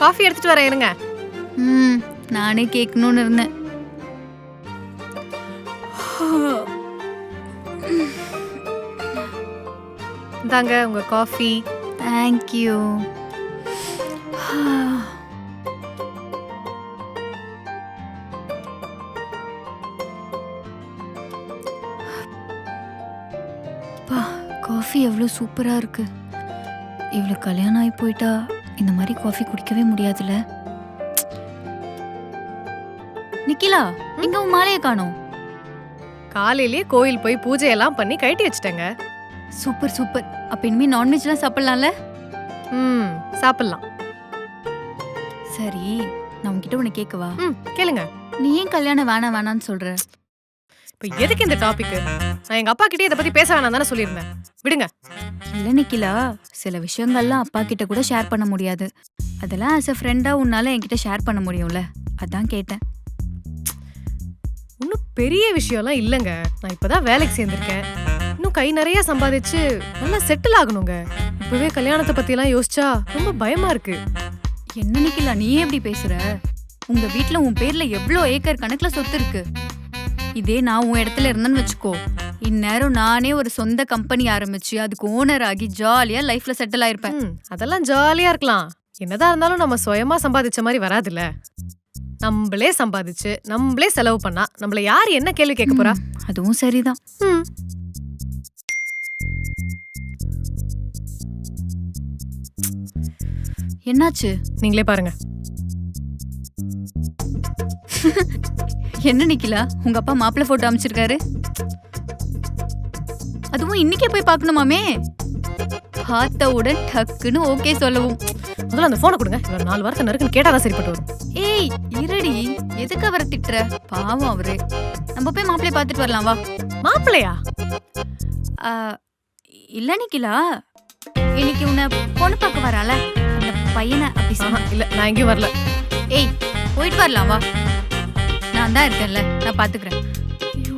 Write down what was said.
Coffee எடுத்துட்டு வரேன் இருங்க. நானே கேட்கணும்னு இருந்தேன். இந்தாங்க உங்க காஃபி. தேங்க்யூ. பா, காஃபி எவ்வளோ சூப்பராக இருக்கு. இவ்வளோ கல்யாணம் ஆகி போயிட்டா இந்த மாதிரி காஃபி குடிக்கவே முடியாதுல்ல. நிக்கிலா, எங்க உன் மாலையை காணோம்? காலையிலேயே கோயில் போய் பூஜையெல்லாம் பண்ணி கழட்டி வச்சிட்டேங்க. Super super. அப்ப இனிமே நான்வெஜ்லாம் சாப்பிடலாம்ல? சாப்பிடலாம். சரி, நான் உன்கிட்ட ஒன்று கேட்கவா? கேளுங்க. நீ ஏன் கல்யாணம் வேணாம் வேணான்னு சொல்ற? இப்போ எதுக்கு இந்த டாபிக்? நான் எங்க அப்பா கிட்டே இதை பத்தி பேச வேணாம் தானே சொல்லியிருந்தேன். விடுங்க. இல்லை நிக்கிலா, சில விஷயங்கள்லாம் அப்பா கிட்ட கூட ஷேர் பண்ண முடியாது. அதெல்லாம் ஆஸ் அ ஃப்ரெண்டா உன்னால என்கிட்ட ஷேர் பண்ண முடியும்ல, அதான் கேட்டேன். இன்னும் பெரிய விஷயம்லாம் இல்லைங்க. நான் இப்பதான் வேலைக்கு சேர்ந்திருக்கேன். இன்னும் கை நிறைய சம்பாதிச்சு நல்லா செட்டில் ஆகணுங்க. இப்பவே கல்யாணத்தை பத்தி எல்லாம் யோசிச்சா ரொம்ப பயமா இருக்கு. என்ன நிக்கிலா, நீ எப்படி பேசுற? உங்க வீட்ல உன் பேர்ல எவ்வளோ ஏக்கர் கணக்குல சொத்து இருக்கு. இதே நான் உன் இடத்துல இருந்தேன்னு வச்சுக்கோ, இந்நேரம் நானே ஒரு சொந்த கம்பெனி ஆரம்பிச்சு அதுக்கு ஓனர் ஆகி ஜாலியா லைஃப்ல செட்டில் ஆயிருப்பேன். அதெல்லாம் ஜாலியா இருக்கலாம். என்னதான் இருந்தாலும் நம்ம சுயமா சம்பாதிச்ச மாதிரி வராதுல்ல. நம்மளே சம்பாதிச்சு நம்மளே செலவு பண்ணா நம்மள யாரு என்ன கேள்வி கேட்க போறா? அதுவும் சரிதான். என்னாச்சு? நீங்களே பாருங்க. என்ன நிக்கிலா, உங்க அப்பா மாப்பிள்ளை போட்டோ அமைச்சிருக்காரு. அதுவும் இன்னைக்கே போய் பார்க்கணுமாமே. பார்த்தவுடன் டக்குன்னு ஓகே சொல்லவும். முதல்ல அந்த போனை கொடுங்க. ஒரு 4 வாரத்தை நறுக்குன்னு கேட்டாதான் சரிப்பட்டு வரும். ஏய் இருடி, எதுக்கு அவரை திட்டுற? பாவம் அவரு. நம்ம போய் மாப்பிள்ளைய பார்த்துட்டு வரலாம் வா. மாப்பிள்ளையா? இல்ல நிக்கிலா, இன்னைக்கு உன்னை பொண்ணு பார்க்க வரால அந்த பையனை அப்படி சொன்னா. இல்ல, நான் எங்கேயும் வரல. ஏய் போயிட்டு வரலாம் வா, நான் தான் இருக்கேன்ல, நான் பாத்துக்கிறேன். ஐயோ.